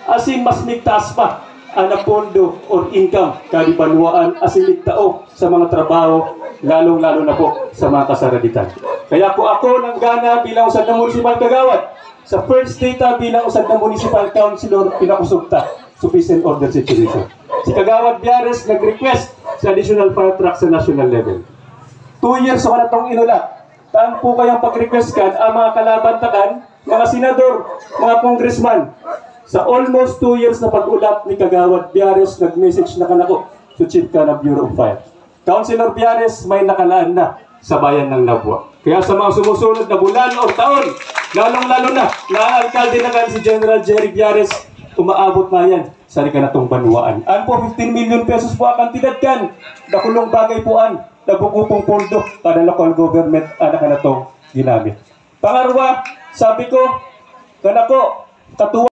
asin mas migtaas pa ang pondo or income kadi banwaan asin ligtao sa mga trabaho, lalong-lalo na po sa mga kasaraditan. Kaya po ako nang gana bilang usad na municipal kagawad sa first data bilang usad na municipal councilor pinakusugta sufficient order situation. Si Kagawad Biares nag-request sa additional fire truck sa national level. 2 years ako na itong inulat. Taan po kayong pag-request kan ang mga kalabantakan, mga senador, mga congressman. Sa almost 2 years na pag-ulat ni Kagawad Biares, nag-message na kanako to Chief ka ng Bureau of Fire. Councilor Biares may nakalaan na sa bayan ng Nabua. Kaya sa mga sumusunod na bulan o taon, lalong-lalo na alkalde na kan si General Jerry Biares, umaabot na yan sa rikanatong banwaan. An po 15 million pesos po ang kantidad kan. Dakulong bagay po an, nabukupong pondo para local government anak na itong ginamit. Pangarwa, sabi ko, kanako, katuwa